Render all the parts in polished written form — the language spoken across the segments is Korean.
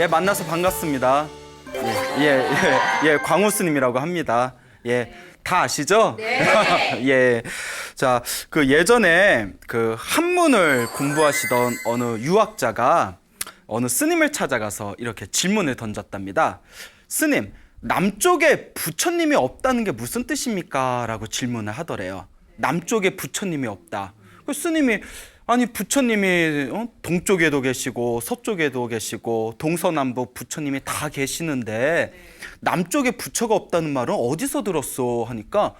예, 만나서 반갑습니다. 광우 스님이라고 합니다. 예, 다 아시죠? 네. 예. 자, 그 예전에 그 한문을 공부하시던 어느 유학자가 어느 스님을 찾아가서 이렇게 질문을 던졌답니다. 스님, 남쪽에 부처님이 없다는 게 무슨 뜻입니까? 라고 질문을 하더래요. 남쪽에 부처님이 없다. 그 스님이 아니 부처님이 동쪽에도 계시고 서쪽에도 계시고 동서남북 부처님이 다 계시는데 남쪽에 부처가 없다는 말은 어디서 들었어? 하니까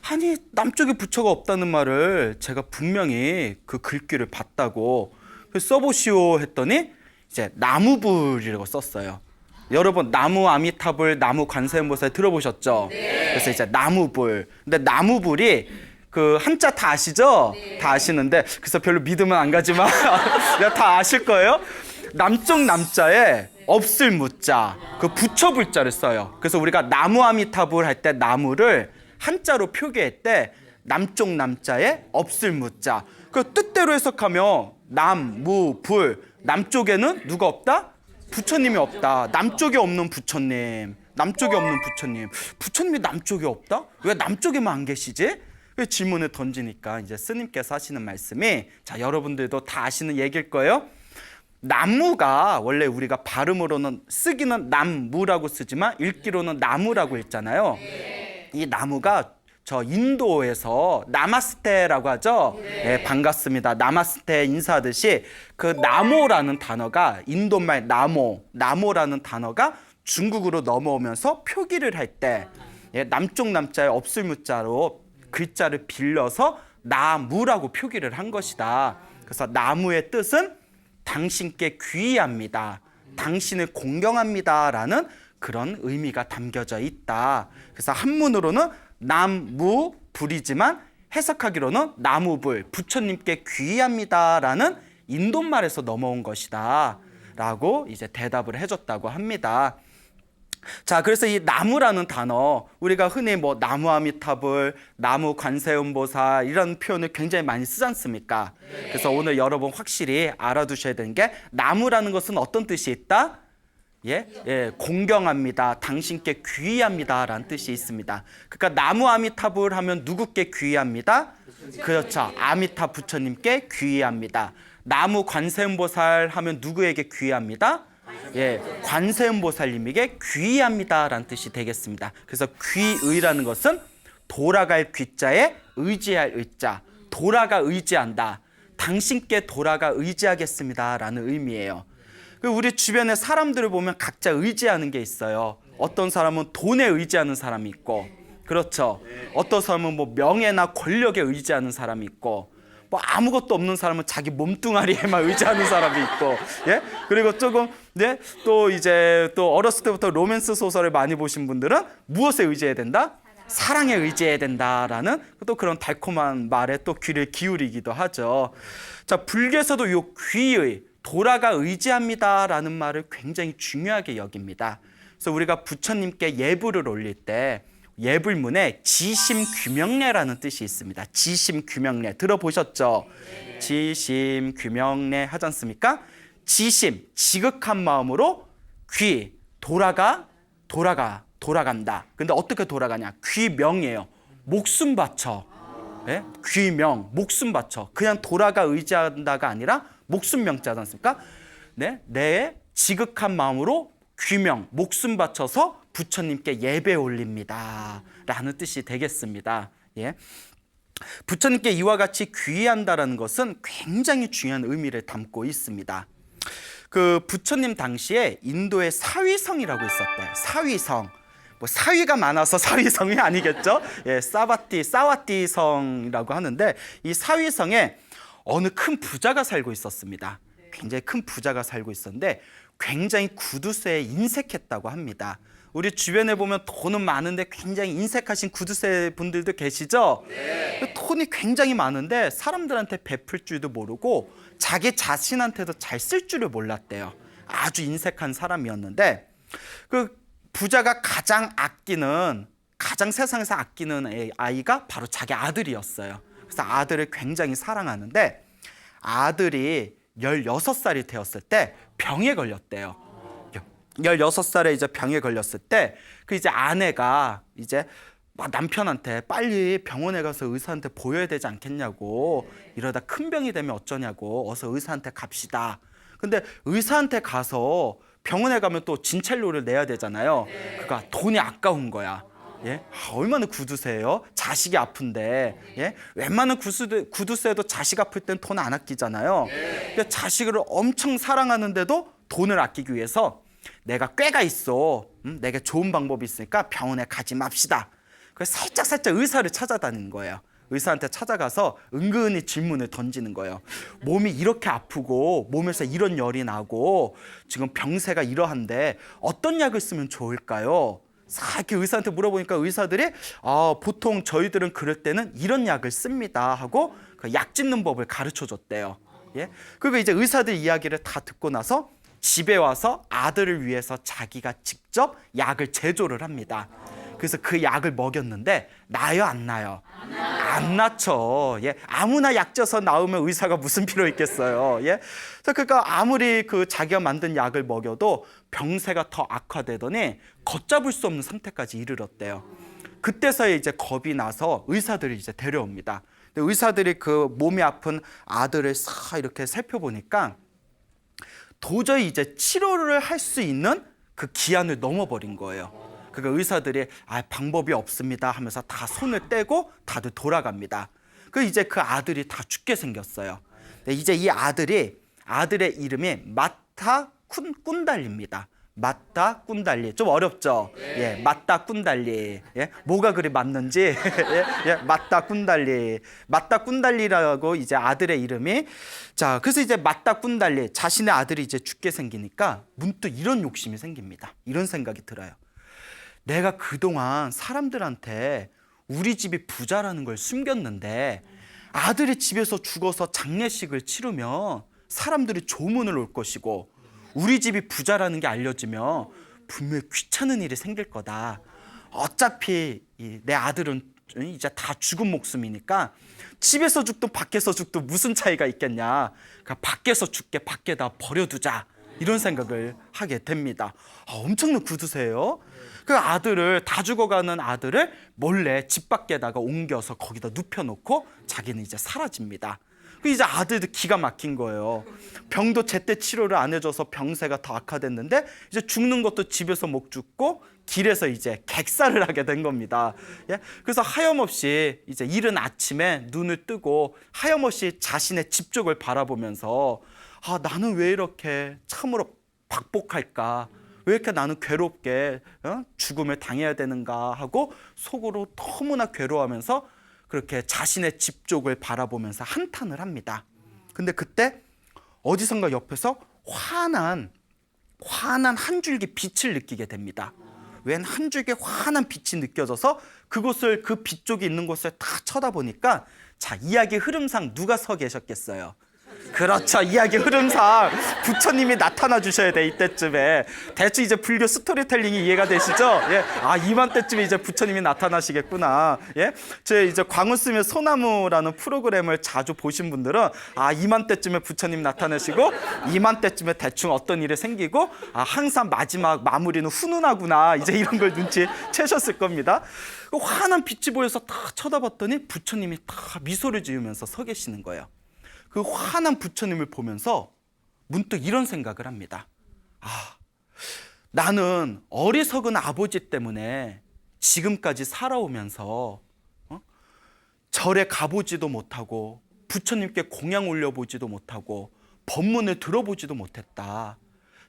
아니 남쪽에 부처가 없다는 말을 제가 분명히 그 글귀를 봤다고 써보시오 했더니 이제 나무불이라고 썼어요. 여러분 나무 아미타불 나무 관세음보살 들어보셨죠? 네. 그래서 이제 나무불. 근데 나무불이 그 한자 다 아시죠? 네. 다 아시는데 그래서 별로 믿으면 안 가지만 다 아실 거예요. 남쪽 남자에 없을 무자 그 부처 불자를 써요. 그래서 우리가 나무 아미타불 할 때 나무를 한자로 표기할 때 남쪽 남자에 없을 무자 그 뜻대로 해석하면 남무불 남쪽에는 누가 없다? 부처님이 없다. 남쪽에 없는 부처님. 남쪽에 없는 부처님. 부처님이 남쪽에 없다? 왜 남쪽에만 안 계시지? 그 질문을 던지니까 이제 스님께서 하시는 말씀이 자 여러분들도 다 아시는 얘기일 거예요. 나무가 원래 우리가 발음으로는 쓰기는 남무라고 쓰지만 읽기로는 나무라고 읽잖아요. 이 나무가 저 인도에서 나마스테라고 하죠. 네, 반갑습니다. 나마스테 인사하듯이 그 나모라는 단어가 인도말 나모라는 단어가 중국으로 넘어오면서 표기를 할 때 남쪽 남자에 없을 무자로 글자를 빌려서 나무라고 표기를 한 것이다. 그래서 나무의 뜻은 당신께 귀의합니다. 당신을 공경합니다라는 그런 의미가 담겨져 있다. 그래서 한문으로는 남무불이지만 해석하기로는 나무불, 부처님께 귀의합니다라는 인도말에서 넘어온 것이다. 라고 이제 대답을 해줬다고 합니다. 자, 그래서 이 나무라는 단어 우리가 흔히 뭐 나무 아미타불, 나무 관세음보살 이런 표현을 굉장히 많이 쓰지 않습니까? 그래서 오늘 여러분 확실히 알아두셔야 되는 게 나무라는 것은 어떤 뜻이 있다? 공경합니다. 당신께 귀의합니다. 라는 뜻이 있습니다. 그러니까 나무 아미타불 하면 누구께 귀의합니다? 그렇죠. 아미타 부처님께 귀의합니다. 나무 관세음보살 하면 누구에게 귀의합니다? 관세음보살님에게 귀의합니다라는 뜻이 되겠습니다. 그래서 귀의라는 것은 돌아갈 귀자에 의지할 의자, 돌아가 의지한다. 당신께 돌아가 의지하겠습니다라는 의미예요. 우리 주변에 사람들을 보면 각자 의지하는 게 있어요. 어떤 사람은 돈에 의지하는 사람이 있고, 그렇죠. 어떤 사람은 뭐 명예나 권력에 의지하는 사람이 있고, 뭐 아무것도 없는 사람은 자기 몸뚱아리에만 의지하는 사람이 있고, 그리고 조금 또 이제 또 어렸을 때부터 로맨스 소설을 많이 보신 분들은 무엇에 의지해야 된다? 사랑에 의지해야 된다라는 또 그런 달콤한 말에 또 귀를 기울이기도 하죠. 자, 불교에서도 이 귀의 돌아가 의지합니다라는 말을 굉장히 중요하게 여깁니다. 그래서 우리가 부처님께 예불을 올릴 때 예불문에 지심규명례라는 뜻이 있습니다. 지심규명례 들어보셨죠? 지심규명례 하지 않습니까? 지심, 지극한 마음으로 돌아간다. 근데 어떻게 돌아가냐? 귀명이에요. 목숨 바쳐. 귀명, 목숨 바쳐. 그냥 돌아가 의지한다가 아니라 목숨 명자지 않습니까? 내 지극한 마음으로 귀명, 목숨 바쳐서 부처님께 예배 올립니다. 라는 뜻이 되겠습니다. 부처님께 이와 같이 귀의한다라는 것은 굉장히 중요한 의미를 담고 있습니다. 그 부처님 당시에 인도에 사위성이라고 있었대요. 사위성. 뭐 사위가 많아서 사위성이 아니겠죠? 사와티 성이라고 하는데 이 사위성에 어느 큰 부자가 살고 있었습니다. 굉장히 큰 부자가 살고 있었는데 굉장히 구두쇠에 인색했다고 합니다. 우리 주변에 보면 돈은 많은데 굉장히 인색하신 구두쇠 분들도 계시죠? 돈이 굉장히 많은데 사람들한테 베풀 줄도 모르고 자기 자신한테도 잘 쓸 줄을 몰랐대요. 아주 인색한 사람이었는데 그 부자가 가장 세상에서 아끼는 아이가 바로 자기 아들이었어요. 그래서 아들을 굉장히 사랑하는데 아들이 16살이 되었을 때 병에 걸렸대요. 16살에 이제 병에 걸렸을 때 그 이제 아내가 이제 막 남편한테 빨리 병원에 가서 의사한테 보여야 되지 않겠냐고, 이러다 큰 병이 되면 어쩌냐고, 어서 의사한테 갑시다. 근데 의사한테 가서 병원에 가면 또 진찰료를 내야 되잖아요. 그러니까 돈이 아까운 거야. 예? 얼마나 구두쇠예요? 자식이 아픈데, 예? 웬만한 구두쇠도 자식 아플 땐 돈 안 아끼잖아요. 근데 자식을 엄청 사랑하는데도 돈을 아끼기 위해서 내가 꾀가 있어, 내게 좋은 방법이 있으니까 병원에 가지 맙시다. 그래서 살짝 의사를 찾아다니는 거예요. 의사한테 찾아가서 은근히 질문을 던지는 거예요. 몸이 이렇게 아프고 몸에서 이런 열이 나고 지금 병세가 이러한데 어떤 약을 쓰면 좋을까요? 이렇게 의사한테 물어보니까 의사들이 보통 저희들은 그럴 때는 이런 약을 씁니다 하고 그 약 짓는 법을 가르쳐 줬대요. 예? 그리고 이제 의사들 이야기를 다 듣고 나서 집에 와서 아들을 위해서 자기가 직접 약을 제조를 합니다. 그래서 그 약을 먹였는데 나요, 안 나요? 안 낫죠. 예, 아무나 약 쪄서 나오면 의사가 무슨 필요 있겠어요. 예, 그러니까 아무리 그 자기가 만든 약을 먹여도 병세가 더 악화되더니 걷잡을 수 없는 상태까지 이르렀대요. 그때서야 이제 겁이 나서 의사들이 이제 데려옵니다. 근데 의사들이 그 몸이 아픈 아들을 싹 이렇게 살펴보니까 도저히 이제 치료를 할 수 있는 그 기한을 넘어버린 거예요. 그러니까 의사들이 방법이 없습니다 하면서 다 손을 떼고 다들 돌아갑니다. 그 이제 그 아들이 다 죽게 생겼어요. 이제 이 아들의 이름이 마타 꾼달리입니다. 마타 꾼달리. 좀 어렵죠? 예, 마타 꾼달리. 예, 뭐가 그리 맞는지. 예, 마타 꾼달리. 마타 꾼달리라고 이제 아들의 이름이. 자, 그래서 이제 마타 꾼달리, 자신의 아들이 이제 죽게 생기니까 문득 이런 욕심이 생깁니다. 이런 생각이 들어요. 내가 그동안 사람들한테 우리 집이 부자라는 걸 숨겼는데 아들이 집에서 죽어서 장례식을 치르면 사람들이 조문을 올 것이고 우리 집이 부자라는 게 알려지면 분명히 귀찮은 일이 생길 거다. 어차피 내 아들은 이제 다 죽은 목숨이니까 집에서 죽든 밖에서 죽든 무슨 차이가 있겠냐. 그러니까 밖에서 죽게 밖에다 버려두자. 이런 생각을 하게 됩니다. 엄청난 구두쇠예요. 그 아들을, 다 죽어가는 아들을 몰래 집 밖에다가 옮겨서 거기다 눕혀놓고 자기는 이제 사라집니다. 이제 아들도 기가 막힌 거예요. 병도 제때 치료를 안 해줘서 병세가 더 악화됐는데 이제 죽는 것도 집에서 못 죽고 길에서 이제 객사를 하게 된 겁니다. 예? 그래서 하염없이 이제 이른 아침에 눈을 뜨고 하염없이 자신의 집 쪽을 바라보면서 나는 왜 이렇게 참으로 박복할까? 왜 이렇게 나는 괴롭게 죽음을 당해야 되는가 하고 속으로 너무나 괴로워하면서 그렇게 자신의 집 쪽을 바라보면서 한탄을 합니다. 근데 그때 어디선가 옆에서 환한 한 줄기 빛을 느끼게 됩니다. 웬 한 줄기 환한 빛이 느껴져서 그곳을, 그 빛 쪽이 있는 곳을 다 쳐다보니까, 자, 이야기 흐름상 누가 서 계셨겠어요? 그렇죠. 이야기 흐름상 부처님이 나타나 주셔야 돼. 이때쯤에 대충 이제 불교 스토리텔링이 이해가 되시죠? 예. 이맘때쯤에 이제 부처님이 나타나시겠구나. 예. 제 이제 광우 쓰면 소나무라는 프로그램을 자주 보신 분들은 이맘때쯤에 부처님 나타나시고 이맘때쯤에 대충 어떤 일이 생기고 항상 마지막 마무리는 훈훈하구나. 이제 이런 걸 눈치채셨을 겁니다. 환한 빛이 보여서 다 쳐다봤더니 부처님이 다 미소를 지으면서 서 계시는 거예요. 그 환한 부처님을 보면서 문득 이런 생각을 합니다. 나는 어리석은 아버지 때문에 지금까지 살아오면서 절에 가보지도 못하고 부처님께 공양 올려보지도 못하고 법문을 들어보지도 못했다.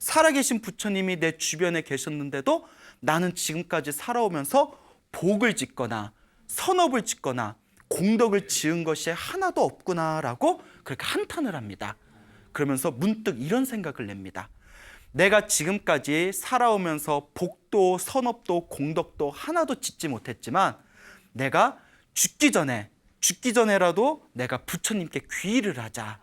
살아계신 부처님이 내 주변에 계셨는데도 나는 지금까지 살아오면서 복을 짓거나 선업을 짓거나 공덕을 지은 것이 하나도 없구나라고 그렇게 한탄을 합니다. 그러면서 문득 이런 생각을 냅니다. 내가 지금까지 살아오면서 복도 선업도 공덕도 하나도 짓지 못했지만 내가 죽기 전에라도 내가 부처님께 귀의를 하자.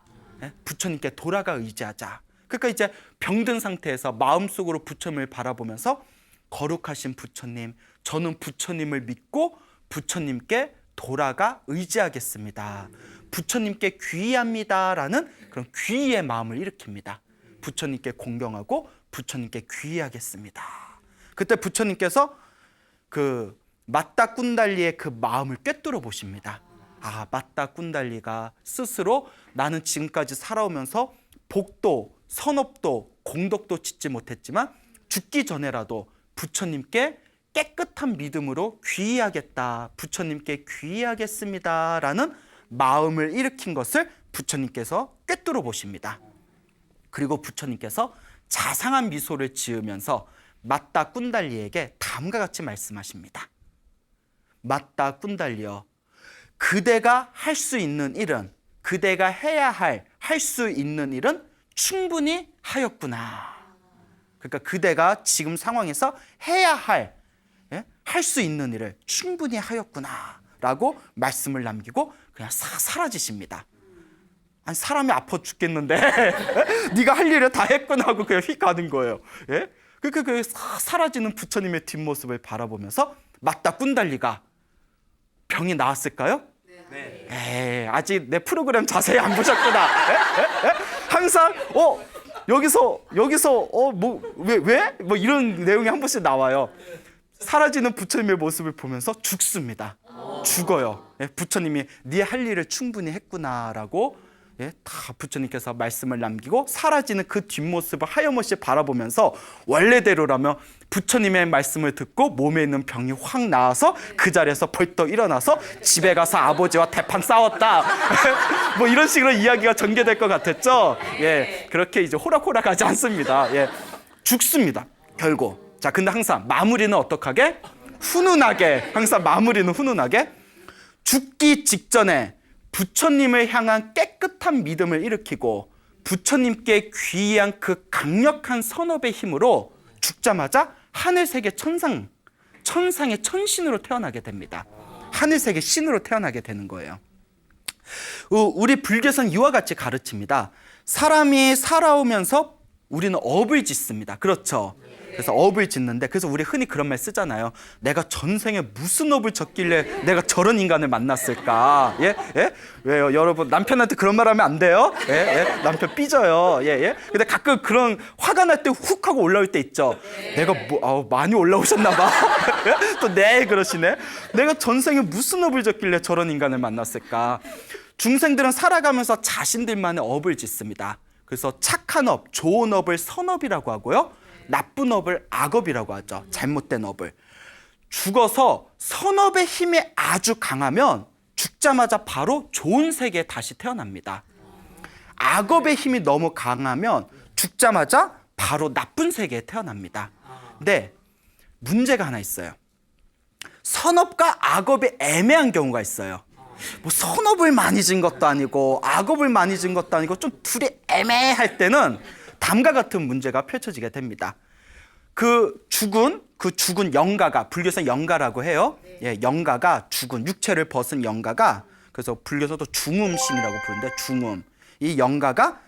부처님께 돌아가 의지하자. 그러니까 이제 병든 상태에서 마음속으로 부처님을 바라보면서 거룩하신 부처님, 저는 부처님을 믿고 부처님께 돌아가 의지하겠습니다. 부처님께 귀의합니다라는 그런 귀의의 마음을 일으킵니다. 부처님께 공경하고 부처님께 귀의하겠습니다. 그때 부처님께서 그 맞다 꾼달리의 그 마음을 꿰뚫어 보십니다. 아, 맞다 꾼달리가 스스로 나는 지금까지 살아오면서 복도, 선업도, 공덕도 짓지 못했지만 죽기 전에라도 부처님께 깨끗한 믿음으로 귀의하겠다, 부처님께 귀의하겠습니다 라는 마음을 일으킨 것을 부처님께서 꿰뚫어 보십니다. 그리고 부처님께서 자상한 미소를 지으면서 맞다 꾼달리에게 다음과 같이 말씀하십니다. 맞다 꾼달리여, 그대가 할 수 있는 일은, 그대가 해야 할 수 있는 일은 충분히 하였구나. 그러니까 그대가 지금 상황에서 해야 할 수 있는 일을 충분히 하였구나 라고 말씀을 남기고 그냥 싹 사라지십니다. 아니, 사람이 아파 죽겠는데 네가 할 일을 다 했구나 하고 그냥 휙 가는 거예요. 예? 그 사라지는 부처님의 뒷모습을 바라보면서 맞다 꾼달리가 병이 나았을까요? 네. 에이, 아직 내 프로그램 자세히 안 보셨구나. 항상 여기서 뭐 왜? 뭐 이런 내용이 한 번씩 나와요. 사라지는 부처님의 모습을 보면서 죽습니다. 죽어요. 예, 부처님이 네 할 일을 충분히 했구나라고 다 부처님께서 말씀을 남기고 사라지는 그 뒷모습을 하염없이 바라보면서 원래대로라면 부처님의 말씀을 듣고 몸에 있는 병이 확 나아서 그 자리에서 벌떡 일어나서 집에 가서 아버지와 대판 싸웠다 뭐 이런 식으로 이야기가 전개될 것 같았죠. 예, 그렇게 이제 호락호락하지 않습니다. 예, 죽습니다. 결국. 자, 근데 항상 마무리는 어떡하게? 훈훈하게. 항상 마무리는 훈훈하게. 죽기 직전에 부처님을 향한 깨끗한 믿음을 일으키고 부처님께 귀의한 그 강력한 선업의 힘으로 죽자마자 하늘세계 천상의 천신으로 태어나게 됩니다. 하늘세계 신으로 태어나게 되는 거예요. 우리 불교에서는 이와 같이 가르칩니다. 사람이 살아오면서 우리는 업을 짓습니다. 그렇죠? 그래서 업을 짓는데, 그래서 우리 흔히 그런 말 쓰잖아요. 내가 전생에 무슨 업을 졌길래 내가 저런 인간을 만났을까? 예? 예? 왜요? 여러분, 남편한테 그런 말 하면 안 돼요? 예? 예? 남편 삐져요. 예? 예? 근데 가끔 그런 화가 날 때 훅 하고 올라올 때 있죠. 내가 많이 올라오셨나 봐. 또 네, 그러시네. 내가 전생에 무슨 업을 졌길래 저런 인간을 만났을까? 중생들은 살아가면서 자신들만의 업을 짓습니다. 그래서 착한 업, 좋은 업을 선업이라고 하고요. 나쁜 업을 악업이라고 하죠. 잘못된 업을. 죽어서 선업의 힘이 아주 강하면 죽자마자 바로 좋은 세계에 다시 태어납니다. 악업의 힘이 너무 강하면 죽자마자 바로 나쁜 세계에 태어납니다. 근데 문제가 하나 있어요. 선업과 악업이 애매한 경우가 있어요. 뭐 선업을 많이 진 것도 아니고 악업을 많이 진 것도 아니고 좀 둘이 애매할 때는 다음과 같은 문제가 펼쳐지게 됩니다. 그 죽은 영가가, 불교에서 영가라고 해요. 예, 영가가 죽은, 육체를 벗은 영가가, 그래서 불교에서도 중음신이라고 부르는데, 중음. 이 영가가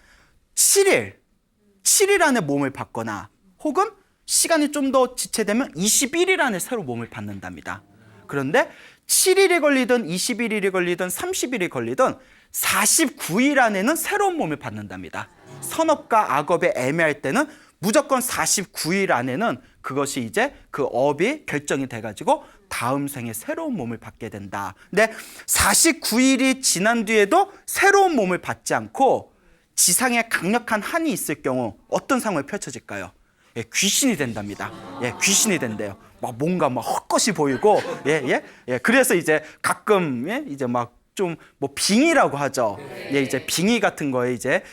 7일 안에 몸을 받거나 혹은 시간이 좀 더 지체되면 21일 안에 새로 몸을 받는답니다. 그런데 7일이 걸리든 21일이 걸리든 30일이 걸리든 49일 안에는 새로운 몸을 받는답니다. 선업과 악업에 애매할 때는 무조건 49일 안에는 그것이 이제 그 업이 결정이 돼가지고 다음 생에 새로운 몸을 받게 된다. 근데 49일이 지난 뒤에도 새로운 몸을 받지 않고 지상에 강력한 한이 있을 경우 어떤 상황이 펼쳐질까요? 예, 귀신이 된답니다. 예, 귀신이 된대요. 막 뭔가 막 헛것이 보이고, 예. 그래서 이제 가끔 이제 막 좀 뭐 빙의라고 하죠. 예, 이제 빙의 같은 거에 이제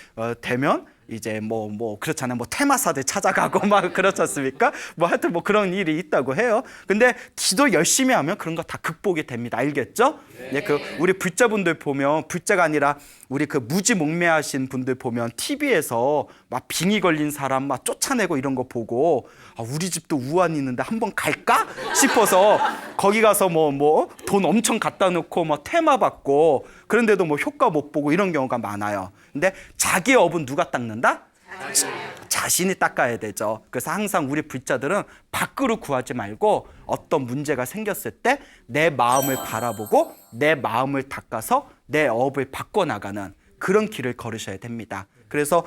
되면 이제 뭐 그렇잖아요. 뭐 테마사들 찾아가고 막 그렇지 않습니까? 뭐 하여튼 뭐 그런 일이 있다고 해요. 근데 기도 열심히 하면 그런 거 다 극복이 됩니다. 알겠죠? 네, 그 우리 불자분들 보면, 불자가 아니라 우리 그 무지몽매하신 분들 보면 TV에서 막 빙의 걸린 사람 막 쫓아내고 이런 거 보고 우리 집도 우환이 있는데 한번 갈까 싶어서 거기 가서 뭐 돈 엄청 갖다 놓고 뭐 테마 받고 그런데도 뭐 효과 못 보고 이런 경우가 많아요. 근데 자기의 업은 누가 닦는다? 자신이 닦아야 되죠. 그래서 항상 우리 불자들은 밖으로 구하지 말고 어떤 문제가 생겼을 때 내 마음을 바라보고 내 마음을 닦아서 내 업을 바꿔나가는 그런 길을 걸으셔야 됩니다. 그래서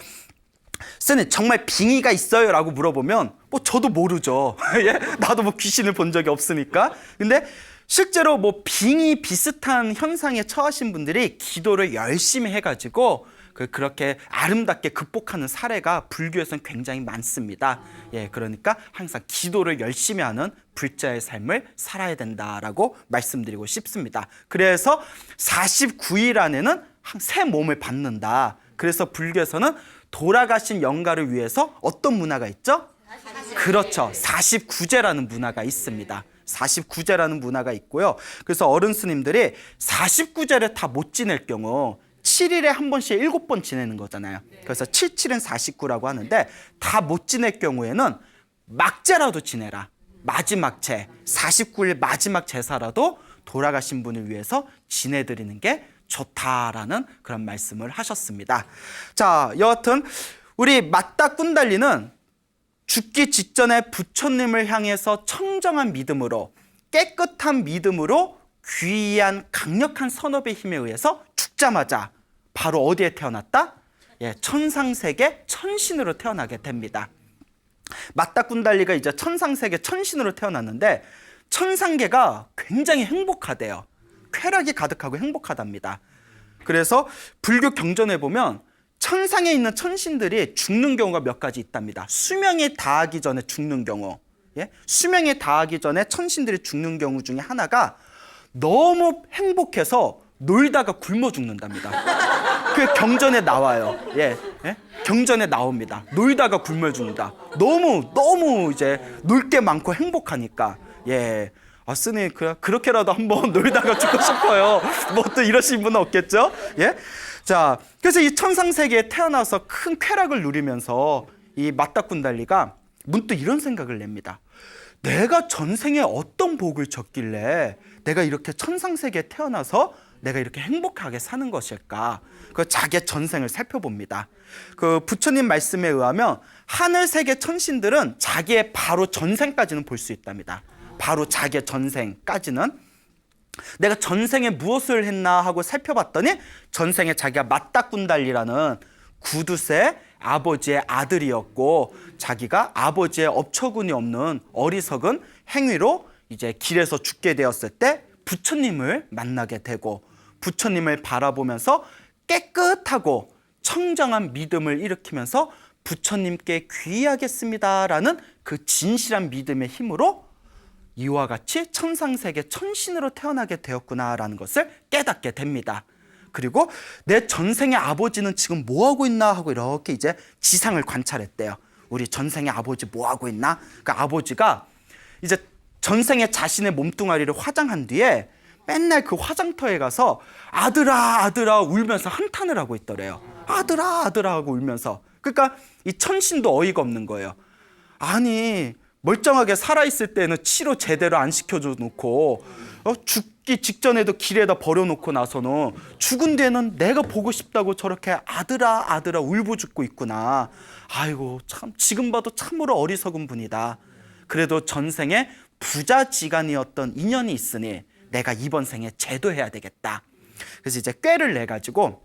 스님 정말 빙의가 있어요? 라고 물어보면 뭐 저도 모르죠. 예? 나도 뭐 귀신을 본 적이 없으니까. 근데 실제로 뭐 빙의 비슷한 현상에 처하신 분들이 기도를 열심히 해가지고 그렇게 아름답게 극복하는 사례가 불교에서는 굉장히 많습니다. 예, 그러니까 항상 기도를 열심히 하는 불자의 삶을 살아야 된다라고 말씀드리고 싶습니다. 그래서 49일 안에는 새 몸을 받는다. 그래서 불교에서는 돌아가신 영가를 위해서 어떤 문화가 있죠? 그렇죠. 49제라는 문화가 있습니다. 49제라는 문화가 있고요. 그래서 어른 스님들이 49제를 다 못 지낼 경우 7일에 한 번씩 7번 지내는 거잖아요. 그래서 77은 49라고 하는데 다 못 지낼 경우에는 막제라도 지내라. 마지막 제, 49일 마지막 제사라도 돌아가신 분을 위해서 지내드리는 게 좋다라는 그런 말씀을 하셨습니다. 자, 여하튼 우리 맞다 꾼달리는 죽기 직전에 부처님을 향해서 청정한 믿음으로, 깨끗한 믿음으로 귀한 강력한 선업의 힘에 의해서 죽자마자 바로 어디에 태어났다? 예, 천상세계 천신으로 태어나게 됩니다. 맞다 꾼달리가 이제 천상세계 천신으로 태어났는데 천상계가 굉장히 행복하대요. 쾌락이 가득하고 행복하답니다. 그래서 불교 경전에 보면 천상에 있는 천신들이 죽는 경우가 몇 가지 있답니다. 수명이 다하기 전에 죽는 경우. 예? 수명이 다하기 전에 천신들이 죽는 경우 중에 하나가 너무 행복해서 놀다가 굶어 죽는답니다. 그 경전에 나와요. 예, 예? 경전에 나옵니다. 놀다가 굶어 죽는다. 너무 이제 놀 게 많고 행복하니까. 예. 아, 스님, 그렇게라도 한번 놀다가 죽고 싶어요. 뭐 또 이러신 분은 없겠죠? 예? 자, 그래서 이 천상세계에 태어나서 큰 쾌락을 누리면서 이 맞다 꾼달리가 문득 이런 생각을 냅니다. 내가 전생에 어떤 복을 졌길래 내가 이렇게 천상세계에 태어나서 내가 이렇게 행복하게 사는 것일까? 그 자기의 전생을 살펴봅니다. 그 부처님 말씀에 의하면 하늘세계 천신들은 자기의 바로 전생까지는 볼 수 있답니다. 바로 자기의 전생까지는. 내가 전생에 무엇을 했나 하고 살펴봤더니 전생에 자기가 맞다 꾼달리라는 구두쇠 아버지의 아들이었고 자기가 아버지의 업처군이 없는 어리석은 행위로 이제 길에서 죽게 되었을 때 부처님을 만나게 되고 부처님을 바라보면서 깨끗하고 청정한 믿음을 일으키면서 부처님께 귀의하겠습니다라는 그 진실한 믿음의 힘으로 이와 같이 천상세계 천신으로 태어나게 되었구나라는 것을 깨닫게 됩니다. 그리고 내 전생의 아버지는 지금 뭐하고 있나 하고 이렇게 이제 지상을 관찰했대요. 우리 전생의 아버지 뭐하고 있나? 그 아버지가 이제 전생에 자신의 몸뚱아리를 화장한 뒤에 맨날 그 화장터에 가서 아들아 아들아 울면서 한탄을 하고 있더래요. 아들아 아들아 하고 울면서. 그러니까 이 천신도 어이가 없는 거예요. 아니 멀쩡하게 살아있을 때는 치료 제대로 안 시켜줘 놓고 죽기 직전에도 길에다 버려놓고 나서는 죽은 뒤에는 내가 보고 싶다고 저렇게 아들아 아들아 울부짖고 있구나. 아이고 참 지금 봐도 참으로 어리석은 분이다. 그래도 전생에 부자지간이었던 인연이 있으니 내가 이번 생에 제도해야 되겠다. 그래서 이제 꾀를 내가지고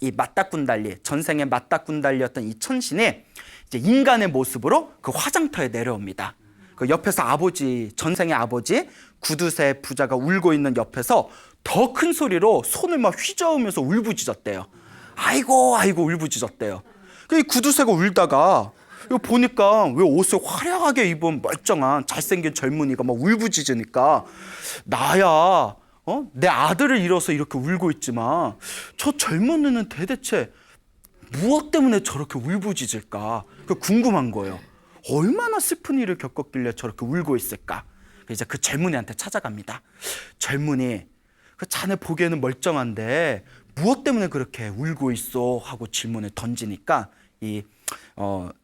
이 맞다 꾼달리, 전생에 맞다 꾼달리였던 이 천신이 이제 인간의 모습으로 그 화장터에 내려옵니다. 그 옆에서 아버지, 전생의 아버지 구두쇠 부자가 울고 있는 옆에서 더 큰 소리로 손을 막 휘저으면서 울부짖었대요. 아이고 아이고 울부짖었대요. 그 구두쇠가 울다가 이거 보니까 왜 옷을 화려하게 입은 멀쩡한 잘생긴 젊은이가 막 울부짖으니까 나야 내 아들을 잃어서 이렇게 울고 있지만 저 젊은이는 대체 무엇 때문에 저렇게 울부짖을까? 궁금한 거예요. 얼마나 슬픈 일을 겪었길래 저렇게 울고 있을까? 이제 그 젊은이한테 찾아갑니다. 젊은이, 그 자네 보기에는 멀쩡한데 무엇 때문에 그렇게 울고 있어? 하고 질문을 던지니까 이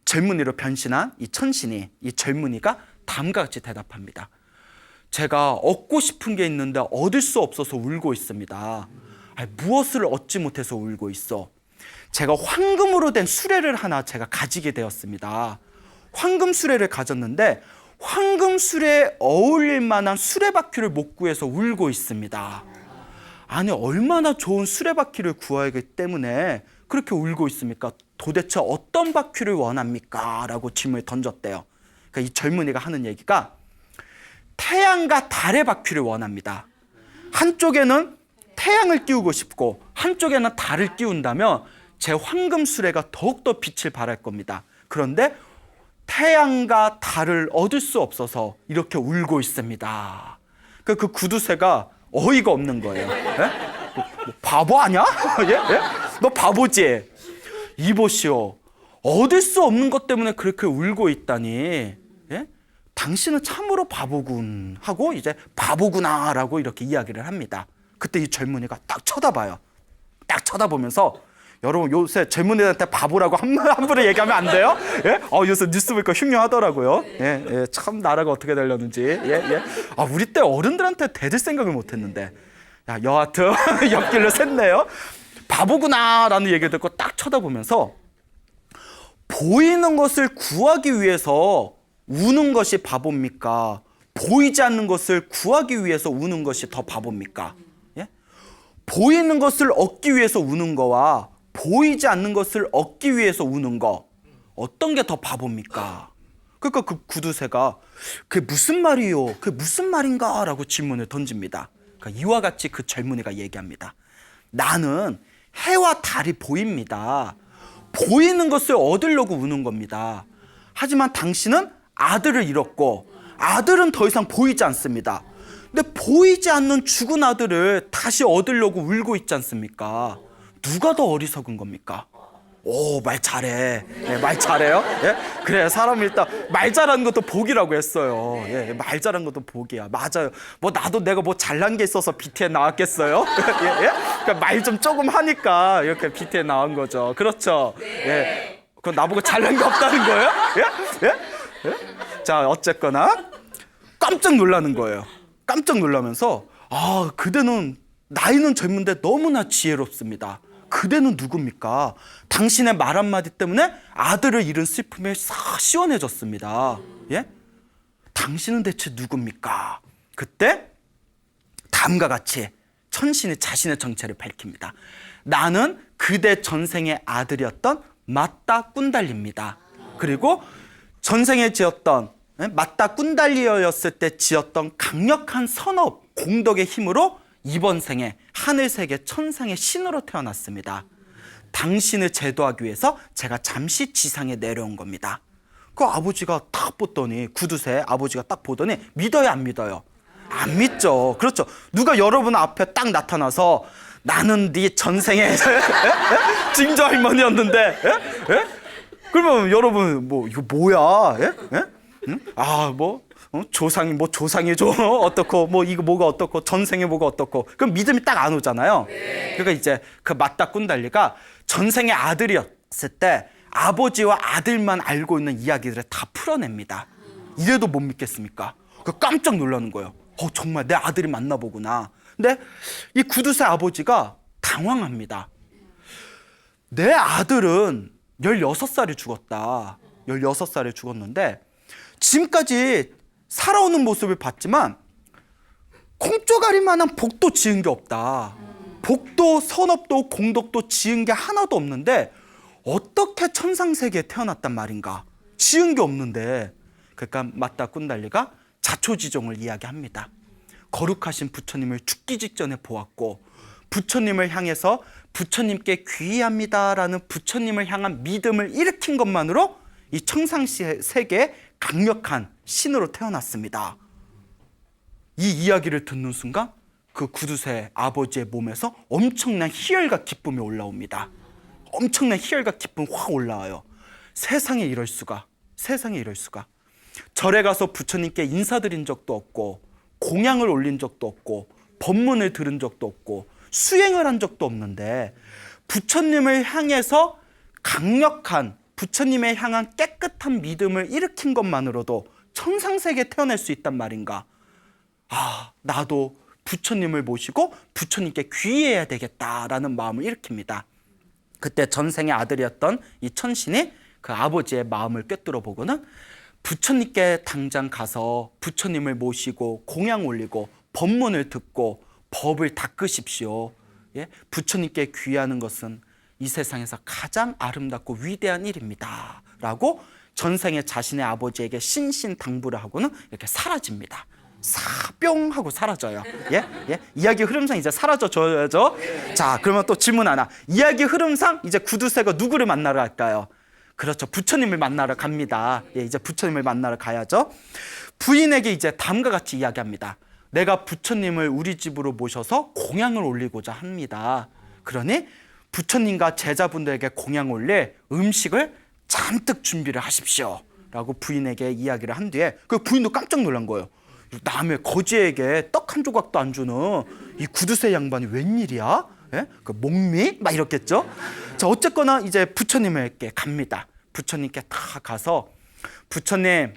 젊은이로 변신한 이 천신이 이 젊은이가 다음과 같이 대답합니다. 제가 얻고 싶은 게 있는데 얻을 수 없어서 울고 있습니다. 아니, 무엇을 얻지 못해서 울고 있어? 제가 황금으로 된 수레를 하나 제가 가지게 되었습니다. 황금 수레를 가졌는데 황금 수레에 어울릴 만한 수레바퀴를 못 구해서 울고 있습니다. 아니 얼마나 좋은 수레바퀴를 구하기 때문에 그렇게 울고 있습니까? 도대체 어떤 바퀴를 원합니까? 라고 질문을 던졌대요. 그러니까 이 젊은이가 하는 얘기가 태양과 달의 바퀴를 원합니다. 한쪽에는 태양을 띄우고 싶고 한쪽에는 달을 띄운다면 제 황금수레가 더욱더 빛을 발할 겁니다. 그런데 태양과 달을 얻을 수 없어서 이렇게 울고 있습니다. 그 구두쇠가 어이가 없는 거예요. 뭐 바보 아니야? 예? 예? 너 바보지? 이보시오. 얻을 수 없는 것 때문에 그렇게 울고 있다니. 예? 당신은 참으로 바보군 하고 이제 바보구나 라고 이렇게 이야기를 합니다. 그때 이 젊은이가 딱 쳐다봐요. 딱 쳐다보면서 여러분 요새 젊은이들한테 바보라고 함부로 얘기하면 안 돼요? 예? 요새 뉴스 보니까 흉흉하더라고요. 예, 예, 참 나라가 어떻게 되려는지. 예, 예. 우리 때 어른들한테 대들 생각을 못 했는데. 야, 여하튼 옆길로 샜네요. 바보구나라는 얘기를 듣고 딱 쳐다보면서 보이는 것을 구하기 위해서 우는 것이 바보입니까? 보이지 않는 것을 구하기 위해서 우는 것이 더 바보입니까? 예? 보이는 것을 얻기 위해서 우는 거와 보이지 않는 것을 얻기 위해서 우는 거, 어떤 게 더 바보입니까? 그러니까 그 구두쇠가 그게 무슨 말이요? 그게 무슨 말인가? 라고 질문을 던집니다. 그러니까 이와 같이 그 젊은이가 얘기합니다. 나는 해와 달이 보입니다. 보이는 것을 얻으려고 우는 겁니다. 하지만 당신은 아들을 잃었고 아들은 더 이상 보이지 않습니다. 근데 보이지 않는 죽은 아들을 다시 얻으려고 울고 있지 않습니까? 누가 더 어리석은 겁니까? 오, 말 잘해. 예, 말 잘해요? 예? 그래, 사람이 일단 말 잘하는 것도 복이라고 했어요. 예, 말 잘하는 것도 복이야. 맞아요. 뭐 나도 내가 뭐 잘난 게 있어서 BT에 나왔겠어요? 예, 예? 그러니까 말 좀 조금 하니까 이렇게 BT에 나온 거죠. 그렇죠? 예. 그건 나보고 잘난 게 없다는 거예요? 예? 예? 예? 자, 어쨌거나 깜짝 놀라는 거예요. 깜짝 놀라면서 그대는 나이는 젊은데 너무나 지혜롭습니다. 그대는 누굽니까? 당신의 말 한마디 때문에 아들을 잃은 슬픔에 싹 시원해졌습니다. 예? 당신은 대체 누굽니까? 그때 다음과 같이 천신이 자신의 정체를 밝힙니다. 나는 그대 전생의 아들이었던 맞다 꾼달리입니다. 그리고 전생에 지었던 맞다 꾼달리어였을 때 지었던 강력한 선업 공덕의 힘으로 이번 생에 하늘세계 천상의 신으로 태어났습니다. 당신을 제도하기 위해서 제가 잠시 지상에 내려온 겁니다. 그 아버지가 딱 보더니 구두쇠 아버지가 딱 보더니 믿어요 안 믿어요? 안 믿죠. 그렇죠. 누가 여러분 앞에 딱 나타나서 나는 네 전생의 증조 할머니였는데 예? 그러면 여러분 뭐 이거 뭐야? 예? 예? 응? 조상이 어떻고 뭐 이거 뭐가 어떻고 전생에 뭐가 어떻고 그럼 믿음이 딱 안 오잖아요. 그러니까 이제 그 맞다 꾼달리가 전생의 아들이었을 때 아버지와 아들만 알고 있는 이야기들을 다 풀어냅니다. 이래도 못 믿겠습니까? 깜짝 놀라는 거예요. 정말 내 아들이 맞나 보구나. 근데 이 구두쇠 아버지가 당황합니다. 내 아들은 16살에 죽었다. 16살에 죽었는데 지금까지 살아오는 모습을 봤지만 콩조가리만한 복도 지은 게 없다. 복도, 선업도, 공덕도 지은 게 하나도 없는데 어떻게 천상세계에 태어났단 말인가? 지은 게 없는데. 그러니까 맞다 꾼달리가 자초지종을 이야기합니다. 거룩하신 부처님을 죽기 직전에 보았고 부처님을 향해서 부처님께 귀의합니다라는 부처님을 향한 믿음을 일으킨 것만으로 이 청상세계에 강력한 신으로 태어났습니다. 이 이야기를 듣는 순간 그 구두쇠 아버지의 몸에서 엄청난 희열과 기쁨이 올라옵니다. 엄청난 희열과 기쁨이 확 올라와요. 세상에 이럴 수가. 세상에 이럴 수가. 절에 가서 부처님께 인사드린 적도 없고 공양을 올린 적도 없고 법문을 들은 적도 없고 수행을 한 적도 없는데 부처님을 향해서 강력한 부처님에 향한 깨끗한 믿음을 일으킨 것만으로도 천상세계에 태어날 수 있단 말인가? 나도 부처님을 모시고 부처님께 귀의해야 되겠다라는 마음을 일으킵니다. 그때 전생의 아들이었던 이 천신이 그 아버지의 마음을 꿰뚫어 보고는 부처님께 당장 가서 부처님을 모시고 공양 올리고 법문을 듣고 법을 닦으십시오. 예? 부처님께 귀의하는 것은 이 세상에서 가장 아름답고 위대한 일입니다 라고 전생에 자신의 아버지에게 신신당부를 하고는 이렇게 사라집니다. 사뿅 하고 사라져요. 예? 예? 이야기 흐름상 이제 사라져줘야죠. 자, 그러면 또 질문 하나. 이야기 흐름상 이제 구두쇠가 누구를 만나러 갈까요? 그렇죠. 부처님을 만나러 갑니다. 예, 이제 부처님을 만나러 가야죠. 부인에게 이제 다음과 같이 이야기합니다. 내가 부처님을 우리 집으로 모셔서 공양을 올리고자 합니다. 그러니 부처님과 제자분들에게 공양 올릴 음식을 잔뜩 준비를 하십시오 라고 부인에게 이야기를 한 뒤에 그 부인도 깜짝 놀란 거예요. 남의 거지에게 떡 한 조각도 안 주는 이 구두쇠 양반이 웬일이야? 예? 그 목미? 막 이렇겠죠. 자, 어쨌거나 이제 부처님에게 갑니다. 부처님께 다 가서 부처님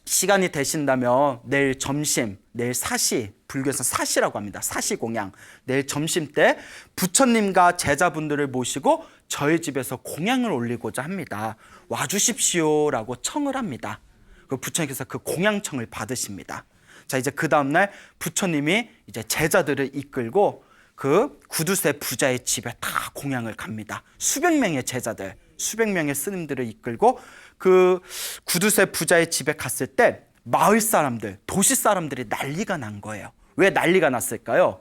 시간이 되신다면 내일 점심, 내일 사시, 불교에서 사시라고 합니다. 사시 공양. 내일 점심 때 부처님과 제자분들을 모시고 저희 집에서 공양을 올리고자 합니다. 와주십시오라고 청을 합니다. 그 부처님께서 그 공양청을 받으십니다. 자, 이제 그 다음날 부처님이 이제 제자들을 이끌고 그 구두쇠 부자의 집에 다 공양을 갑니다. 수백 명의 제자들, 수백 명의 스님들을 이끌고 그 구두쇠 부자의 집에 갔을 때 마을 사람들, 도시 사람들이 난리가 난 거예요. 왜 난리가 났을까요?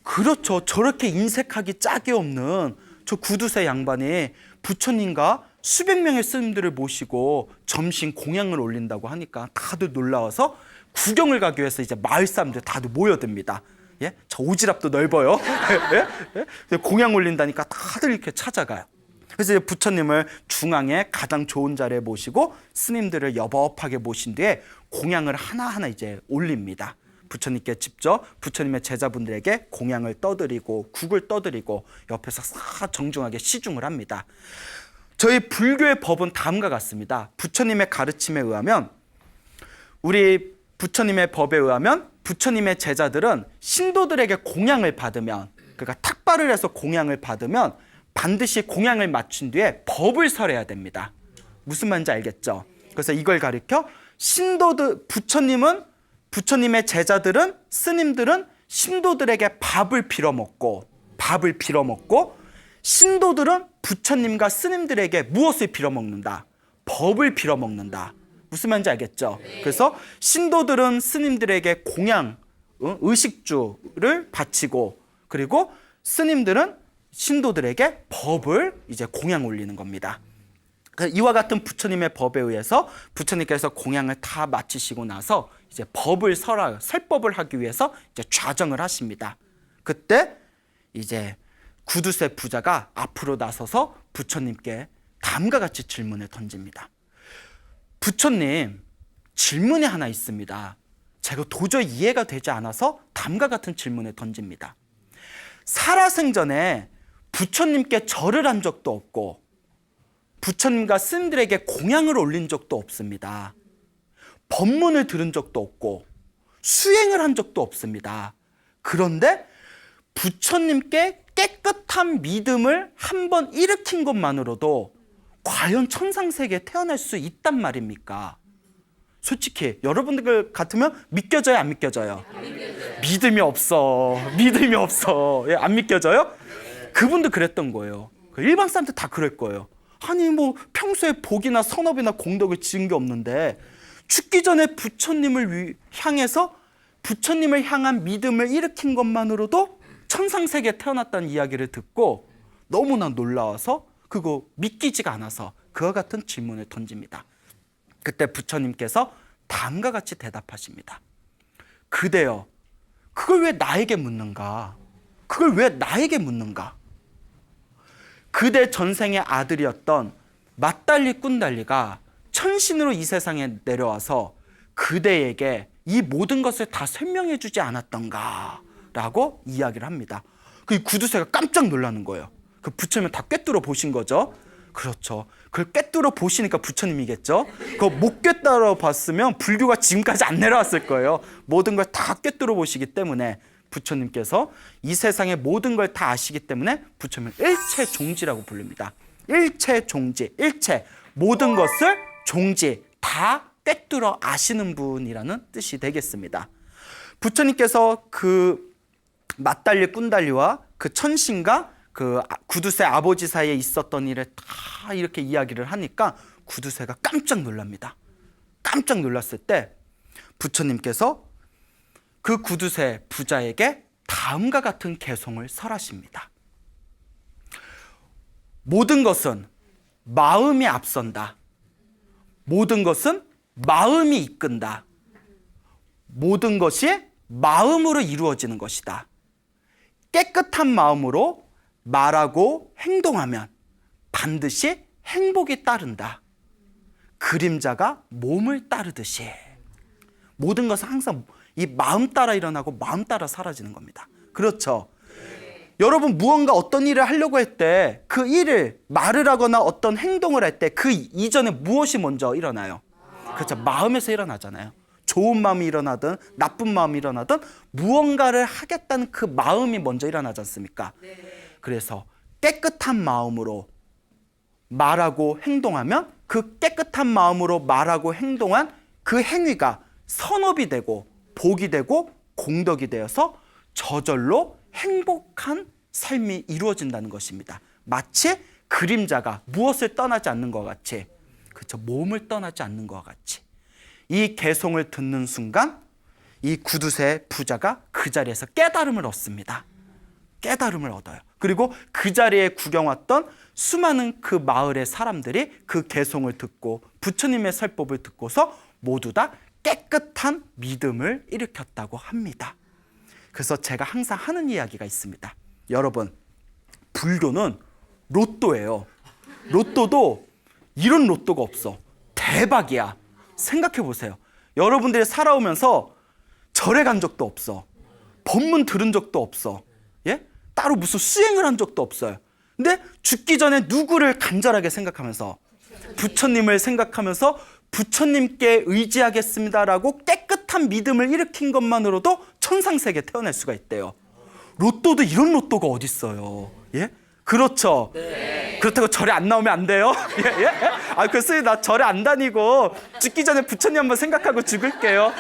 그렇죠. 저렇게 인색하기 짝이 없는 저 구두쇠 양반이 부처님과 수백 명의 스님들을 모시고 점심 공양을 올린다고 하니까 다들 놀라워서 구경을 가기 위해서 이제 마을 사람들 다들 모여듭니다. 예? 저 오지랖도 넓어요. 예? 예? 공양 올린다니까 다들 이렇게 찾아가요. 그래서 이제 부처님을 중앙에 가장 좋은 자리에 모시고 스님들을 여법하게 모신 뒤에 공양을 하나하나 이제 올립니다. 부처님께 직접 부처님의 제자분들에게 공양을 떠드리고 국을 떠드리고 옆에서 싹 정중하게 시중을 합니다. 저희 불교의 법은 다음과 같습니다. 부처님의 가르침에 의하면 우리 부처님의 법에 의하면 부처님의 제자들은 신도들에게 공양을 받으면 그러니까 탁발을 해서 공양을 받으면 반드시 공양을 마친 뒤에 법을 설해야 됩니다. 무슨 말인지 알겠죠? 그래서 이걸 가리켜 신도들 부처님의 제자들은 스님들은 신도들에게 밥을 빌어먹고 신도들은 부처님과 스님들에게 무엇을 빌어먹는다? 법을 빌어먹는다. 무슨 말인지 알겠죠? 그래서 신도들은 스님들에게 공양, 의식주를 바치고 그리고 스님들은 신도들에게 법을 이제 공양 올리는 겁니다. 이와 같은 부처님의 법에 의해서 부처님께서 공양을 다 마치시고 나서 이제 법을 설법을 하기 위해서 이제 좌정을 하십니다. 그때 이제 구두쇠 부자가 앞으로 나서서 부처님께 다음과 같이 질문을 던집니다. 부처님, 질문이 하나 있습니다. 제가 도저히 이해가 되지 않아서 다음과 같은 질문을 던집니다. 살아생전에 부처님께 절을 한 적도 없고 부처님과 스님들에게 공양을 올린 적도 없습니다. 법문을 들은 적도 없고 수행을 한 적도 없습니다. 그런데 부처님께 깨끗한 믿음을 한번 일으킨 것만으로도 과연 천상세계에 태어날 수 있단 말입니까? 솔직히 여러분들 같으면 믿겨져요, 안 믿겨져요? 믿음이 없어. 예, 안 믿겨져요? 그분도 그랬던 거예요. 일반 사람들 다 그럴 거예요. 아니 뭐 평소에 복이나 선업이나 공덕을 지은 게 없는데 죽기 전에 부처님을 향해서 부처님을 향한 믿음을 일으킨 것만으로도 천상세계에 태어났다는 이야기를 듣고 너무나 놀라워서 그거 믿기지가 않아서 그와 같은 질문을 던집니다. 그때 부처님께서 다음과 같이 대답하십니다. 그대여, 그걸 왜 나에게 묻는가? 그대 전생의 아들이었던 맞달리 꾼달리가 천신으로 이 세상에 내려와서 그대에게 이 모든 것을 다 설명해 주지 않았던가? 라고 이야기를 합니다. 그 구두쇠가 깜짝 놀라는 거예요. 그 부처님을 다 꿰뚫어 보신 거죠. 그렇죠. 그걸 꿰뚫어 보시니까 부처님이겠죠. 그거 못 꿰뚫어 봤으면 불교가 지금까지 안 내려왔을 거예요. 모든 걸 다 꿰뚫어 보시기 때문에 부처님께서 이 세상의 모든 걸 다 아시기 때문에 부처님을 일체종지라고 부릅니다. 일체종지, 일체, 모든 것을 종지, 다 꿰뚫어 아시는 분이라는 뜻이 되겠습니다. 부처님께서 그 맞달리 꾼달리와 그 천신과 그 구두쇠 아버지 사이에 있었던 일을 다 이렇게 이야기를 하니까 구두쇠가 깜짝 놀랍니다. 깜짝 놀랐을 때 부처님께서 그 구두쇠 부자에게 다음과 같은 개송을 설하십니다. 모든 것은 마음이 앞선다. 모든 것은 마음이 이끈다. 모든 것이 마음으로 이루어지는 것이다. 깨끗한 마음으로 말하고 행동하면 반드시 행복이 따른다. 그림자가 몸을 따르듯이. 모든 것은 항상 이 마음 따라 일어나고 마음 따라 사라지는 겁니다. 그렇죠? 여러분 무언가 어떤 일을 하려고 할 때 그 일을 말을 하거나 어떤 행동을 할 때 그 이전에 무엇이 먼저 일어나요? 그렇죠. 마음에서 일어나잖아요. 좋은 마음이 일어나든 나쁜 마음이 일어나든 무언가를 하겠다는 그 마음이 먼저 일어나지 않습니까? 그래서 깨끗한 마음으로 말하고 행동하면 그 깨끗한 마음으로 말하고 행동한 그 행위가 선업이 되고 복이 되고 공덕이 되어서 저절로 행복한 삶이 이루어진다는 것입니다. 마치 그림자가 무엇을 떠나지 않는 것 같이, 그렇죠, 몸을 떠나지 않는 것 같이. 이 개송을 듣는 순간 이 구두쇠 부자가 그 자리에서 깨달음을 얻습니다. 깨달음을 얻어요. 그리고 그 자리에 구경 왔던 수많은 그 마을의 사람들이 그 개송을 듣고 부처님의 설법을 듣고서 모두 다 깨끗한 믿음을 일으켰다고 합니다. 그래서 제가 항상 하는 이야기가 있습니다. 여러분, 불교는 로또예요. 로또도 이런 로또가 없어. 대박이야. 생각해 보세요. 여러분들이 살아오면서 절에 간 적도 없어. 법문 들은 적도 없어. 예? 따로 무슨 수행을 한 적도 없어요. 근데 죽기 전에 누구를 간절하게 생각하면서 부처님을 생각하면서 부처님께 의지하겠습니다라고 깨끗한 믿음을 일으킨 것만으로도 천상세계에 태어날 수가 있대요. 로또도 이런 로또가 어디 있어요? 예? 그렇죠. 네. 그렇다고 절에 안 나오면 안 돼요? 예? 예? 아, 그래서 나 절에 안 다니고 죽기 전에 부처님 한번 생각하고 죽을게요.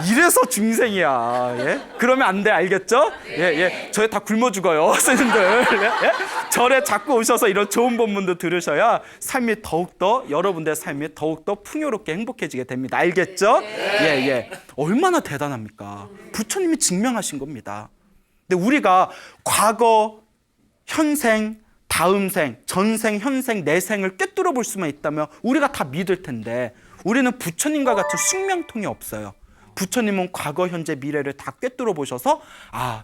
이래서 중생이야. 예? 그러면 안 돼, 알겠죠? 예, 예. 절에 다 굶어 죽어요, 스님들. 예? 예? 절에 자꾸 오셔서 이런 좋은 법문도 들으셔야 삶이 더욱더, 여러분들의 삶이 더욱더 풍요롭게 행복해지게 됩니다. 알겠죠? 예, 예. 얼마나 대단합니까? 부처님이 증명하신 겁니다. 근데 우리가 과거, 현생, 다음 생, 전생, 현생, 내생을 꿰뚫어 볼 수만 있다면 우리가 다 믿을 텐데 우리는 부처님과 같은 숙명통이 없어요. 부처님은 과거, 현재, 미래를 다 꿰뚫어 보셔서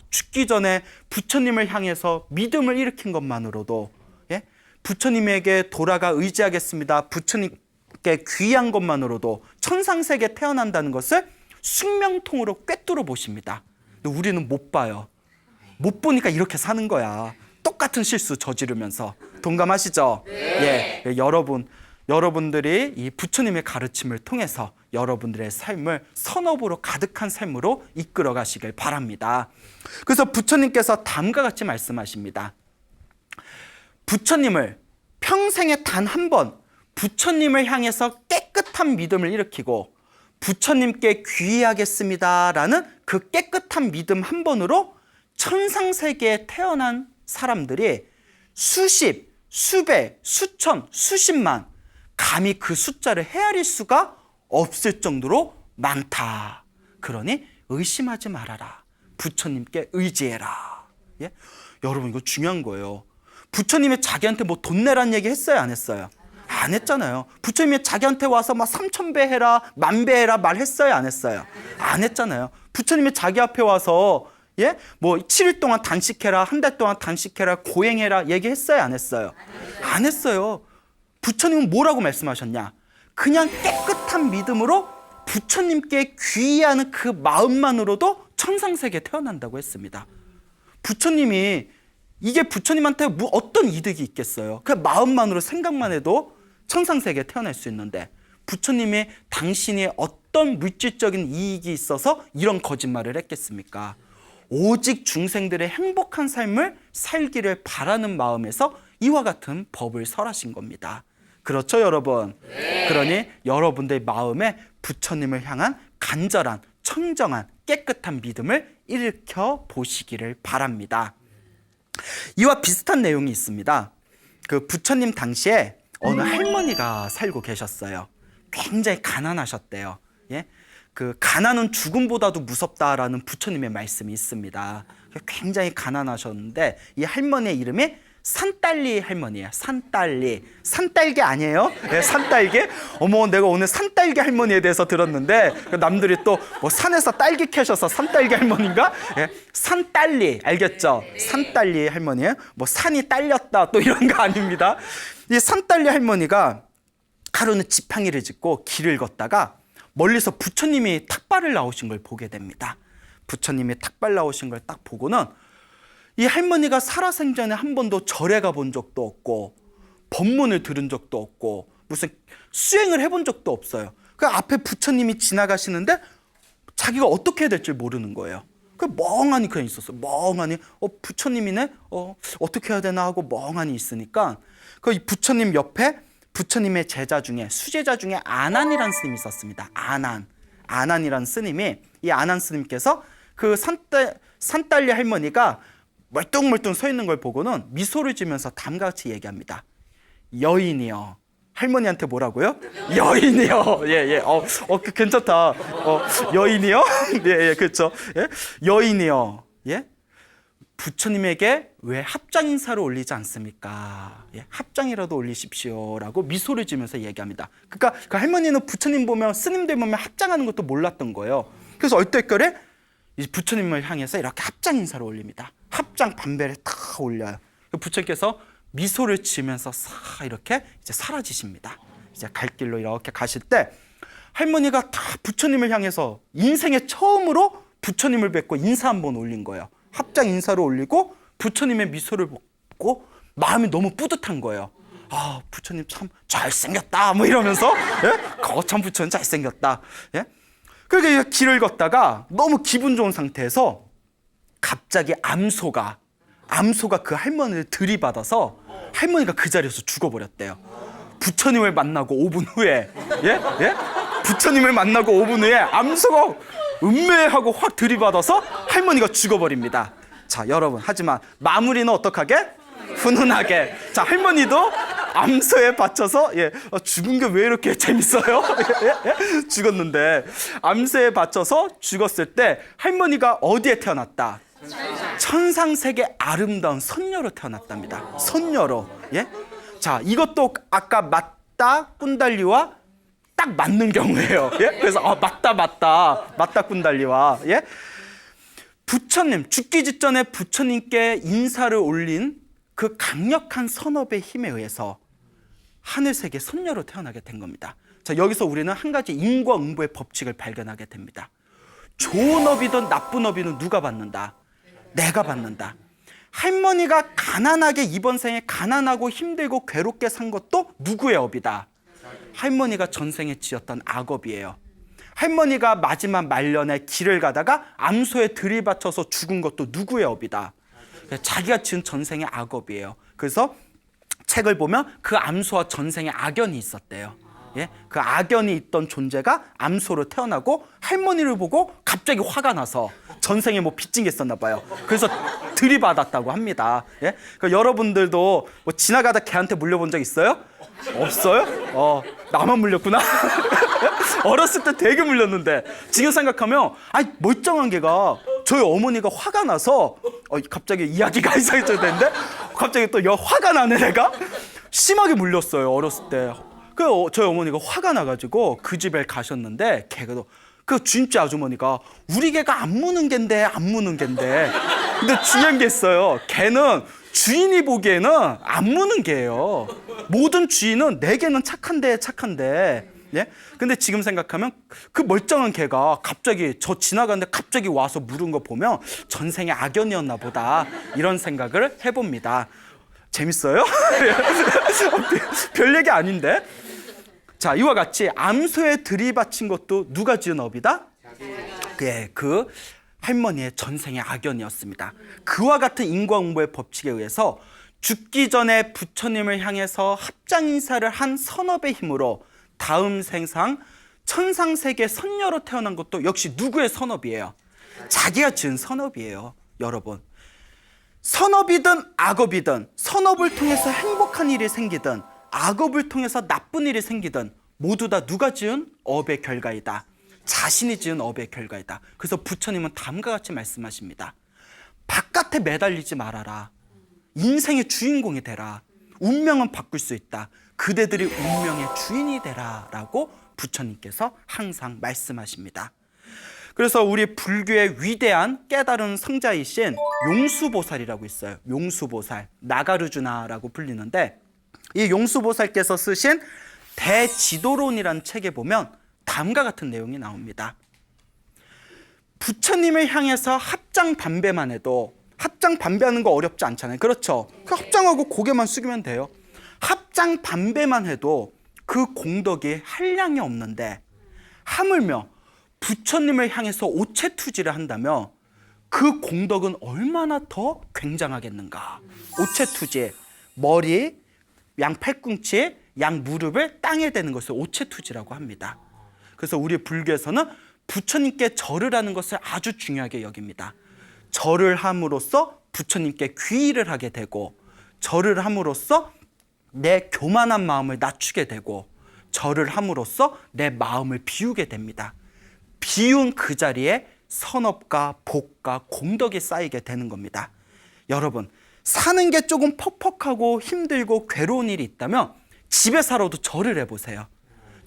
죽기 전에 부처님을 향해서 믿음을 일으킨 것만으로도, 예? 부처님에게 돌아가 의지하겠습니다. 부처님께 귀한 것만으로도 천상세계에 태어난다는 것을 숙명통으로 꿰뚫어 보십니다. 근데 우리는 못 봐요. 못 보니까 이렇게 사는 거야. 똑같은 실수 저지르면서. 동감하시죠? 네. 예, 여러분들이 이 부처님의 가르침을 통해서 여러분들의 삶을 선업으로 가득한 삶으로 이끌어 가시길 바랍니다. 그래서 부처님께서 다음과 같이 말씀하십니다. 부처님을 평생에 단 한 번 부처님을 향해서 깨끗한 믿음을 일으키고 부처님께 귀의하겠습니다라는 그 깨끗한 믿음 한 번으로 천상세계에 태어난 사람들이 수십, 수백, 수천, 수십만, 감히 그 숫자를 헤아릴 수가 없을 정도로 많다. 그러니 의심하지 말아라. 부처님께 의지해라. 예? 여러분, 이거 중요한 거예요. 부처님이 자기한테 뭐 돈 내라는 얘기 했어요, 안 했어요? 안 했잖아요. 부처님이 자기한테 와서 막 3000배 해라, 10,000배 해라 말했어요, 안 했어요? 안 했잖아요. 부처님이 자기 앞에 와서 예? 뭐 7일 동안 단식해라, 한 달 동안 단식해라, 고행해라 얘기했어요, 안 했어요? 안 했어요. 부처님은 뭐라고 말씀하셨냐? 그냥 깨끗한 믿음으로 부처님께 귀의하는 그 마음만으로도 천상세계에 태어난다고 했습니다. 부처님이 이게 부처님한테 뭐 어떤 이득이 있겠어요? 그 마음만으로 생각만 해도 천상세계에 태어날 수 있는데 부처님이 당신이 어떤 물질적인 이익이 있어서 이런 거짓말을 했겠습니까? 오직 중생들의 행복한 삶을 살기를 바라는 마음에서 이와 같은 법을 설하신 겁니다. 그렇죠, 여러분? 네. 그러니 여러분들의 마음에 부처님을 향한 간절한, 청정한, 깨끗한 믿음을 일으켜 보시기를 바랍니다. 이와 비슷한 내용이 있습니다. 그 부처님 당시에 어느 할머니가 살고 계셨어요. 굉장히 가난하셨대요. 예? 그 가난은 죽음보다도 무섭다라는 부처님의 말씀이 있습니다. 굉장히 가난하셨는데 이 할머니의 이름이 산딸리 할머니예요. 산딸리. 산딸기 아니에요? 예, 산딸기? 어머, 내가 오늘 산딸기 할머니에 대해서 들었는데 남들이 또 뭐 산에서 딸기 캐셔서 산딸기 할머니인가? 예, 산딸리. 알겠죠? 산딸리 할머니예요. 뭐 산이 딸렸다 또 이런 거 아닙니다. 이 산딸리 할머니가 하루는 지팡이를 짚고 길을 걷다가 멀리서 부처님이 탁발을 나오신 걸 보게 됩니다. 부처님이 탁발 나오신 걸 딱 보고는 이 할머니가 살아생전에 한 번도 절에 가본 적도 없고 법문을 들은 적도 없고 무슨 수행을 해본 적도 없어요. 그 앞에 부처님이 지나가시는데 자기가 어떻게 해야 될지 모르는 거예요. 그 멍하니 그냥 있었어요. 멍하니 부처님이네? 어떻게 해야 되나 하고 멍하니 있으니까 그 부처님 옆에 부처님의 제자 중에 수제자 중에 아난이라는 스님이 있었습니다. 아난이라는 스님이 이 아난 스님께서 그 산딸리 할머니가 멀뚱멀뚱 서 있는 걸 보고는 미소를 지면서 다음과 같이 얘기합니다. 여인이여. 할머니한테 뭐라고요? 여인이여. 예. 괜찮다. 여인이여? 예, 그렇죠. 예? 여인이여. 예? 부처님에게 왜 합장 인사를 올리지 않습니까? 예, 합장이라도 올리십시오라고 미소를 지면서 얘기합니다. 그러니까 그 할머니는 부처님 보면 스님들 보면 합장하는 것도 몰랐던 거예요. 그래서 얼떨결에 이 부처님을 향해서 이렇게 합장 인사를 올립니다. 합장 반배를 탁 올려요. 부처님께서 미소를 지으면서 싹 이렇게 이제 사라지십니다. 이제 갈 길로 이렇게 가실 때 할머니가 다 부처님을 향해서 인생에 처음으로 부처님을 뵙고 인사 한번 올린 거예요. 합장 인사를 올리고 부처님의 미소를 보고 마음이 너무 뿌듯한 거예요. 아, 부처님 참 잘생겼다 뭐 이러면서 예? 거참 부처님 잘생겼다. 예? 그러니까 길을 걷다가 너무 기분 좋은 상태에서 갑자기 암소가 그 할머니를 들이받아서 할머니가 그 자리에서 죽어버렸대요. 부처님을 만나고 5분 후에 예? 부처님을 만나고 5분 후에 암소가 음매하고 확 들이받아서 할머니가 죽어버립니다. 자, 여러분, 하지만 마무리는 어떡하게? 훈훈하게. 자, 할머니도 암소에 받쳐서 죽은 게 왜 이렇게 재밌어요? 죽었는데 암소에 받쳐서 죽었을 때 할머니가 어디에 태어났다? 천상세계 아름다운 선녀로 태어났답니다. 선녀로. 예? 자, 이것도 아까 맞다 꾼달리와 딱 맞는 경우예요. 예? 그래서 맞다 꾼달리와. 예? 부처님 죽기 직전에 부처님께 인사를 올린 그 강력한 선업의 힘에 의해서 하늘세계 선녀로 태어나게 된 겁니다. 자, 여기서 우리는 한 가지 인과응보의 법칙을 발견하게 됩니다. 좋은 업이든 나쁜 업이든 누가 받는다? 내가 받는다. 할머니가 가난하게 이번 생에 가난하고 힘들고 괴롭게 산 것도 누구의 업이다? 할머니가 전생에 지었던 악업이에요. 할머니가 마지막 말년에 길을 가다가 암소에 들이받쳐서 죽은 것도 누구의 업이다? 자기가 지은 전생의 악업이에요. 그래서 책을 보면 그 암소와 전생에 악연이 있었대요. 예? 그 악연이 있던 존재가 암소로 태어나고 할머니를 보고 갑자기 화가 나서 전생에 뭐 빚진 게 있었나 봐요. 그래서 들이받았다고 합니다. 예? 그러니까 여러분들도 뭐 지나가다 개한테 물려본 적 있어요? 없어요? 나만 물렸구나. 어렸을 때 되게 물렸는데 지금 생각하면 멀쩡한 개가 저희 어머니가 화가 나서 갑자기 이야기가 이상해져야 되는데 갑자기 또 화가 나네. 내가 심하게 물렸어요 어렸을 때. 그 저희 어머니가 화가 나가지고 그 집에 가셨는데 개가 그 주인집 아주머니가 우리 개가 안 무는 갠데 근데 중요한 게 있어요. 개는 주인이 보기에는 안 무는 개예요. 모든 주인은 내 개는 착한데 예? 근데 지금 생각하면 그 멀쩡한 개가 갑자기 저 지나가는데 갑자기 와서 물은 거 보면 전생의 악연이었나 보다 이런 생각을 해봅니다. 재밌어요? 별 얘기 아닌데. 자, 이와 같이 암소에 들이받친 것도 누가 지은 업이다? 그 할머니의 전생의 악연이었습니다. 그와 같은 인과응보의 법칙에 의해서 죽기 전에 부처님을 향해서 합장 인사를 한 선업의 힘으로 다음 생상 천상세계 선녀로 태어난 것도 역시 누구의 선업이에요? 자기가 지은 선업이에요. 여러분, 선업이든 악업이든 선업을 통해서 행복한 일이 생기든 악업을 통해서 나쁜 일이 생기든 모두 다 누가 지은 업의 결과이다. 자신이 지은 업의 결과이다. 그래서 부처님은 다음과 같이 말씀하십니다. 바깥에 매달리지 말아라. 인생의 주인공이 되라. 운명은 바꿀 수 있다. 그대들이 운명의 주인이 되라 라고 부처님께서 항상 말씀하십니다. 그래서 우리 불교의 위대한 깨달은 성자이신 용수보살이라고 있어요. 용수보살, 나가르주나라고 불리는데 이 용수보살께서 쓰신 대지도론이라는 책에 보면 다음과 같은 내용이 나옵니다. 부처님을 향해서 합장반배만 해도, 합장반배하는 거 어렵지 않잖아요. 그렇죠? 그 합장하고 고개만 숙이면 돼요. 합장반배만 해도 그 공덕이 한량이 없는데 하물며 부처님을 향해서 오체투지를 한다면 그 공덕은 얼마나 더 굉장하겠는가. 오체투지, 머리, 양 팔꿈치, 양 무릎을 땅에 대는 것을 오체투지라고 합니다. 그래서 우리 불교에서는 부처님께 절을 하는 것을 아주 중요하게 여깁니다. 절을 함으로써 부처님께 귀의를 하게 되고, 절을 함으로써 내 교만한 마음을 낮추게 되고, 절을 함으로써 내 마음을 비우게 됩니다. 비운 그 자리에 선업과 복과 공덕이 쌓이게 되는 겁니다. 여러분, 사는 게 조금 퍽퍽하고 힘들고 괴로운 일이 있다면 집에 살아도 절을 해보세요.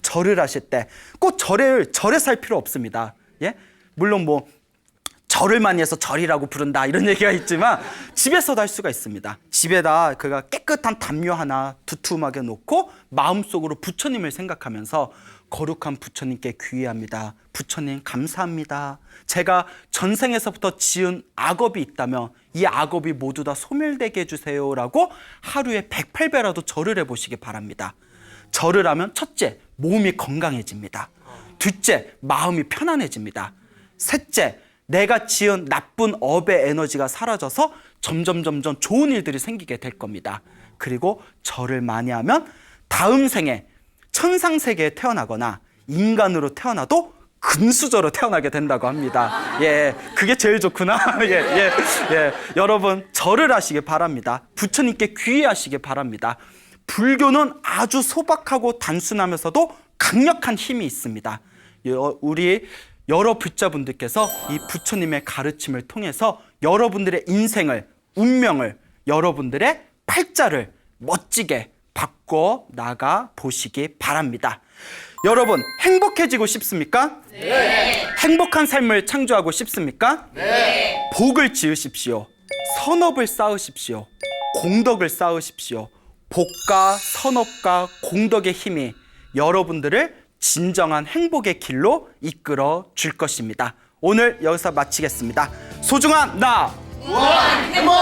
절을 하실 때 꼭 절에 살 필요 없습니다. 예? 물론 뭐 절을 많이 해서 절이라고 부른다 이런 얘기가 있지만 집에서도 할 수가 있습니다. 집에다 그가 깨끗한 담요 하나 두툼하게 놓고 마음속으로 부처님을 생각하면서 거룩한 부처님께 귀의합니다. 부처님 감사합니다. 제가 전생에서부터 지은 악업이 있다면 이 악업이 모두 다 소멸되게 해주세요 라고 하루에 108배라도 절을 해보시기 바랍니다. 절을 하면 첫째, 몸이 건강해집니다. 둘째, 마음이 편안해집니다. 셋째, 내가 지은 나쁜 업의 에너지가 사라져서 점점 좋은 일들이 생기게 될 겁니다. 그리고 절을 많이 하면 다음 생에 천상세계에 태어나거나 인간으로 태어나도 금수저로 태어나게 된다고 합니다. 예, 그게 제일 좋구나. 예. 여러분, 절을 하시기 바랍니다. 부처님께 귀의하시기 바랍니다. 불교는 아주 소박하고 단순하면서도 강력한 힘이 있습니다. 우리 여러 불자분들께서 이 부처님의 가르침을 통해서 여러분들의 인생을, 운명을, 여러분들의 팔자를 멋지게 바꿔 나가 보시기 바랍니다. 여러분, 행복해지고 싶습니까? 네. 행복한 삶을 창조하고 싶습니까? 네. 복을 지으십시오. 선업을 쌓으십시오. 공덕을 쌓으십시오. 복과 선업과 공덕의 힘이 여러분들을 진정한 행복의 길로 이끌어 줄 것입니다. 오늘 여기서 마치겠습니다. 소중한 나! 무한 행복!